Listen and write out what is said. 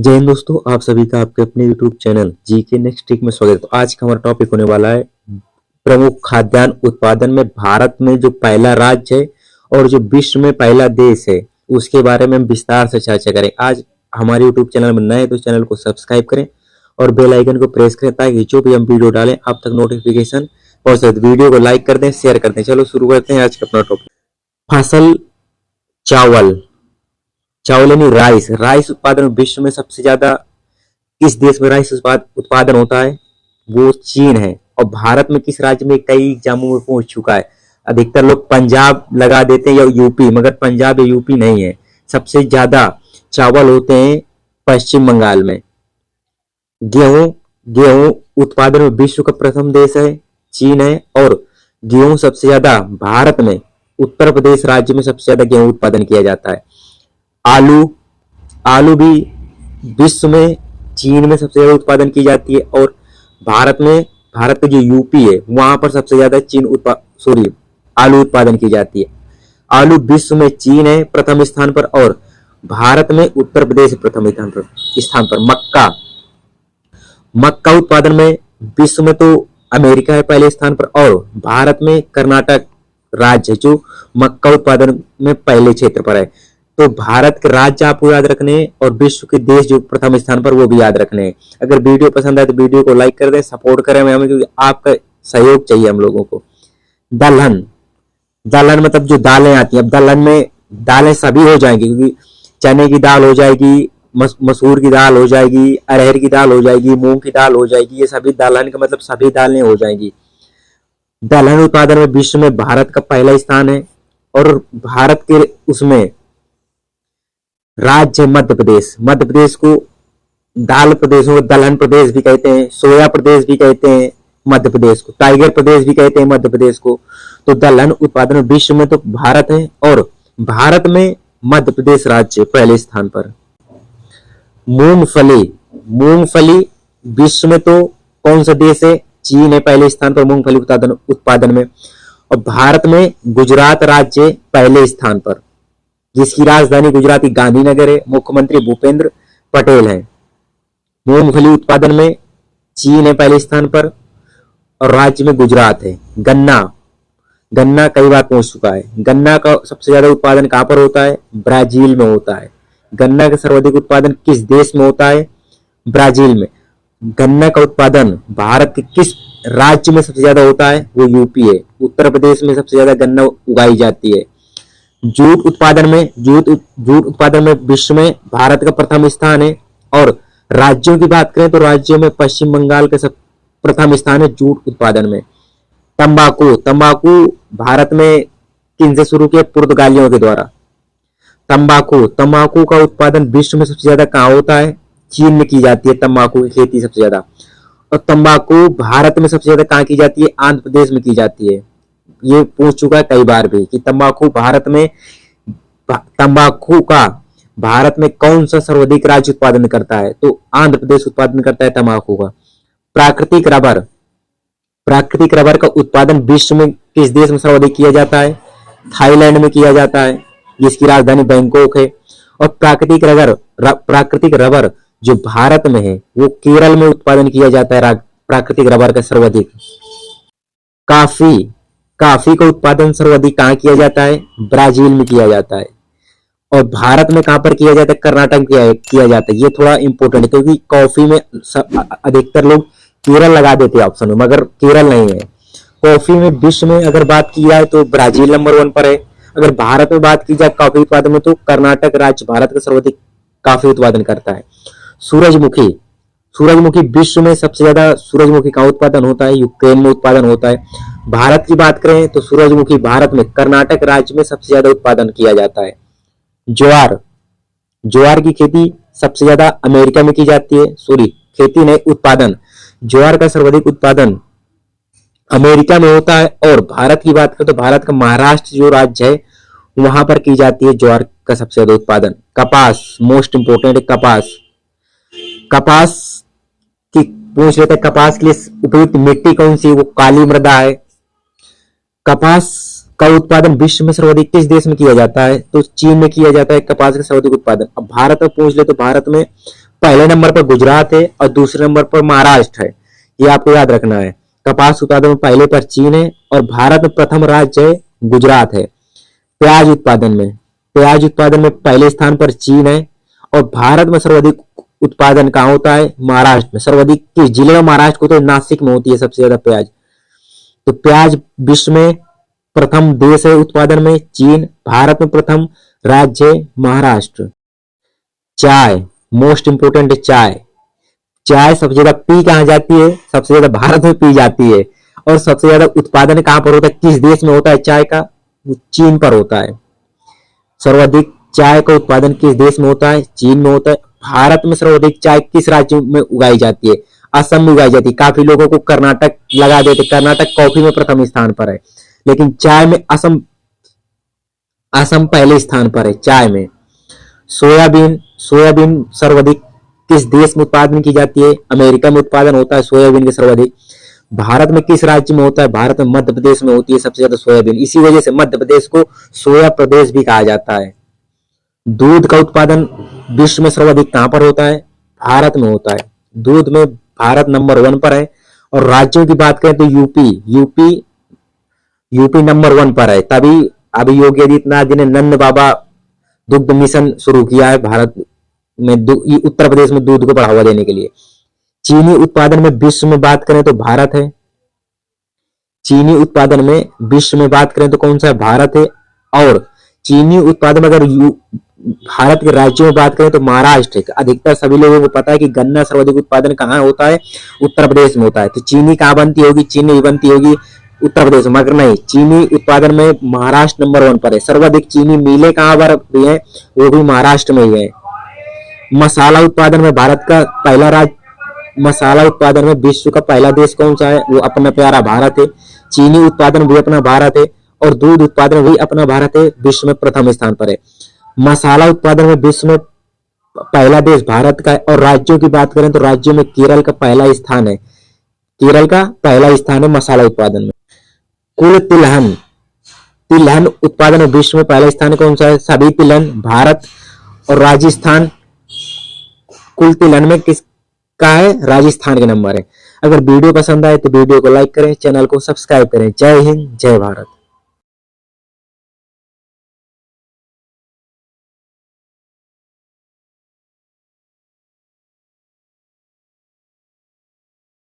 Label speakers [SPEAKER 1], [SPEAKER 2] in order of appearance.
[SPEAKER 1] जय हिंद दोस्तों, आप सभी का आपके अपने यूट्यूब चैनल जी के नेक्स्ट ट्रिक में स्वागत है। तो आज का हमारा टॉपिक होने वाला है प्रमुख खाद्यान्न उत्पादन में भारत में जो पहला राज्य है और जो विश्व में पहला देश है उसके बारे में हम विस्तार से चर्चा करें। आज हमारे यूट्यूब चैनल में नए तो चैनल को सब्सक्राइब करें और बेल आइकन को प्रेस करें ताकि जो भी हम वीडियो डालें आप तक नोटिफिकेशन पहुंचे। वीडियो को लाइक कर दें, शेयर कर दें। चलो शुरू करते हैं आज का अपना टॉपिक। फसल चावल यानी राइस उत्पादन विश्व में सबसे ज्यादा किस देश में राइस उत्पादन होता है? वो चीन है। और भारत में किस राज्य में? कई एग्जामों में पूछ चुका है। अधिकतर लोग पंजाब लगा देते हैं या यूपी, मगर पंजाब या यूपी नहीं है। सबसे ज्यादा चावल होते हैं पश्चिम बंगाल में। गेहूं उत्पादन में विश्व का प्रथम देश है चीन है। और गेहूं सबसे ज्यादा भारत में उत्तर प्रदेश राज्य में सबसे ज्यादा गेहूं उत्पादन किया जाता है। आलू भी विश्व में चीन में सबसे ज्यादा उत्पादन की जाती है। और भारत का जो यूपी है वहां पर सबसे ज्यादा आलू उत्पादन की जाती है। आलू विश्व में चीन है प्रथम स्थान पर और भारत में उत्तर प्रदेश प्रथम स्थान पर। मक्का उत्पादन में विश्व में तो अमेरिका है पहले स्थान पर और भारत में कर्नाटक राज्य जो मक्का उत्पादन में पहले क्षेत्र पर है। तो भारत के राज्य आपको याद रखने हैं और विश्व के देश जो प्रथम स्थान पर वो भी याद रखने हैं। अगर वीडियो पसंद आए तो वीडियो को लाइक कर दें, सपोर्ट करें हमें, क्योंकि आपका सहयोग चाहिए हम लोगों को। दलहन मतलब जो दालें आती हैं। अब दलहन में दालें सभी हो जाएंगी, क्योंकि चने की दाल हो जाएगी, मसूर की दाल हो जाएगी, अरहर की दाल हो जाएगी, मूंग की दाल हो जाएगी। ये सभी दलहन का मतलब सभी दालें हो जाएंगी। दलहन उत्पादन में विश्व में भारत का पहला स्थान है और भारत के उसमें राज्य मध्य प्रदेश को दाल प्रदेशों को दलहन प्रदेश भी कहते हैं, सोया प्रदेश भी कहते हैं मध्य प्रदेश को, टाइगर प्रदेश भी कहते हैं मध्य प्रदेश को। तो दलहन उत्पादन विश्व में तो भारत है और भारत में मध्य प्रदेश राज्य पहले स्थान पर। मूंगफली विश्व में तो कौन सा देश है? चीन है पहले स्थान पर मूंगफली उत्पादन में। और भारत में गुजरात राज्य पहले स्थान पर, जिसकी राजधानी गुजरात की गांधीनगर है। मुख्यमंत्री भूपेंद्र पटेल है। मूंगफली उत्पादन में चीन है पहले स्थान पर और राज्य में गुजरात है। गन्ना कई बार पूछ चुका है। गन्ना का सबसे ज्यादा उत्पादन कहां पर होता है? ब्राजील में होता है। गन्ना का सर्वाधिक उत्पादन किस देश में होता है? ब्राजील में। गन्ना का उत्पादन भारत के किस राज्य में सबसे ज्यादा होता है? वो यूपी है। उत्तर प्रदेश में सबसे ज्यादा गन्ना उगाई जाती है। जूट उत्पादन में विश्व में भारत का प्रथम स्थान है। और राज्यों की बात करें तो राज्यों में पश्चिम बंगाल का प्रथम स्थान है जूट उत्पादन में। तंबाकू भारत में किन से शुरू किया? पुर्तगालियों के द्वारा। तंबाकू का उत्पादन विश्व में सबसे ज्यादा कहां होता है? चीन में की जाती है तंबाकू की खेती सबसे ज्यादा। और तंबाकू भारत में सबसे ज्यादा कहां की जाती है? आंध्र प्रदेश में की जाती है। ये पूछ चुका है कई बार भी कि तंबाकू का भारत में कौन सा सर्वाधिक राज्य उत्पादन करता है? तो आंध्र प्रदेश उत्पादन करता है तंबाकू का। प्राकृतिक रबर का उत्पादन विश्व में किस देश में सर्वाधिक किया जाता है? थाईलैंड में किया जाता है, जिसकी राजधानी बैंकॉक है। और प्राकृतिक रबर जो भारत में है वो केरल में उत्पादन किया जाता है प्राकृतिक रबर का सर्वाधिक। कॉफी का उत्पादन सर्वाधिक कहां किया जाता है? ब्राजील में किया जाता है। और भारत में कहां पर किया जाता है? कर्नाटक में किया जाता है। ये थोड़ा इंपॉर्टेंट है, क्योंकि कॉफी में अधिकतर लोग केरल लगा देते हैं ऑप्शन में, मगर केरल नहीं है। कॉफी में विश्व में अगर बात की जाए तो ब्राजील नंबर 1 पर है। अगर भारत में बात की जाए कॉफी उत्पादन में तो कर्नाटक राज्य भारत का सर्वाधिक कॉफी उत्पादन करता है। सूरजमुखी विश्व में सबसे ज्यादा सूरजमुखी का उत्पादन होता है, यूक्रेन में उत्पादन होता है। भारत की बात करें तो सूरजमुखी भारत में कर्नाटक राज्य में सबसे ज्यादा उत्पादन किया जाता है। ज्वार की खेती सबसे ज्यादा अमेरिका में की जाती है। खेती नहीं, उत्पादन। ज्वार का सर्वाधिक उत्पादन अमेरिका में होता है। और भारत की बात करें तो भारत का महाराष्ट्र जो राज्य है वहां पर की जाती है ज्वार का सबसे ज्यादा उत्पादन। कपास मोस्ट इंपोर्टेंट है। कपास की पूछ रहे थे, कपास के लिए उपयुक्त मिट्टी कौन सी? वो काली मृदा है। कपास का उत्पादन विश्व में सर्वाधिक किस देश में किया जाता है? तो चीन में किया जाता है कपास का सर्वाधिक उत्पादन। अब भारत में पूछ ले तो भारत में पहले नंबर पर गुजरात है और दूसरे नंबर पर महाराष्ट्र है, ये आपको याद रखना है। कपास उत्पादन में पहले पर चीन है और भारत में प्रथम राज्य है गुजरात है। प्याज उत्पादन में पहले स्थान पर चीन है और भारत में सर्वाधिक उत्पादन कहाँ होता है? महाराष्ट्र में। सर्वाधिक किस जिले में? महाराष्ट्र को तो नासिक में होती है सबसे ज्यादा प्याज। तो प्याज विश्व में प्रथम देश है उत्पादन में चीन, भारत में प्रथम राज्य महाराष्ट्र। चाय, मोस्ट इंपोर्टेंट चाय। चाय सबसे ज्यादा पी कहां जाती है? सबसे ज्यादा भारत में पी जाती है। और सबसे ज्यादा उत्पादन कहां पर होता है? किस देश में होता है चाय का? वो चीन पर होता है। सर्वाधिक चाय का उत्पादन किस देश में होता है? चीन में होता है। भारत में सर्वाधिक चाय किस राज्य में उगाई जाती है? असम में उगाई जाती है। काफी लोगों को कर्नाटक लगा देते, कर्नाटक कॉफी में प्रथम स्थान पर है, लेकिन चाय में असम पहले स्थान पर है चाय में। सोयाबीन सर्वाधिक किस देश में उत्पादन की जाती है? अमेरिका में उत्पादन होता है सोयाबीन के सर्वाधिक। भारत में किस राज्य में होता है? भारत में मध्य प्रदेश में होती है सबसे ज्यादा सोयाबीन। इसी वजह से मध्य प्रदेश को सोया प्रदेश भी कहा जाता है। दूध का उत्पादन विश्व में सर्वाधिक कहां पर होता है? भारत में होता है। दूध में भारत नंबर 1 पर है। और राज्यों की बात करें तो यूपी नंबर 1 पर है। तभी अभी योगी आदित्यनाथ जी ने नंद बाबा दुग्ध मिशन शुरू किया है भारत में, उत्तर प्रदेश में दूध को बढ़ावा देने के लिए। चीनी उत्पादन में विश्व में बात करें तो भारत है। चीनी उत्पादन में विश्व में बात करें तो कौन सा है? भारत है। और चीनी उत्पादन अगर भारत के राज्यों में बात करें तो महाराष्ट्र है। अधिकतर सभी लोगों को पता है कि गन्ना सर्वाधिक उत्पादन कहाँ होता है? उत्तर प्रदेश में होता है। तो चीनी कहाँ बनती होगी? चीनी भी बनती होगी उत्तर प्रदेश में, मगर नहीं, चीनी उत्पादन में महाराष्ट्र नंबर 1 पर है। सर्वाधिक चीनी मिलें कहाँ पर भी है? वो भी महाराष्ट्र में ही है। मसाला उत्पादन में भारत का पहला राज्य, मसाला उत्पादन में विश्व का पहला देश कौन सा है? वो अपना प्यारा भारत है। चीनी उत्पादन भी अपना भारत है और दूध उत्पादन भी अपना भारत है, विश्व में प्रथम स्थान पर है। मसाला उत्पादन में विश्व में पहला देश भारत का है। और राज्यों की बात करें तो राज्यों में केरल का पहला स्थान है। केरल का पहला स्थान है मसाला उत्पादन में। कुल तिलहन उत्पादन में विश्व में पहला स्थान कौन सा है? सभी तिलहन, भारत और राजस्थान। कुल तिलहन में किसका है? राजस्थान के नंबर है। अगर वीडियो पसंद आए तो वीडियो को लाइक करें, चैनल को सब्सक्राइब करें। जय हिंद, जय भारत।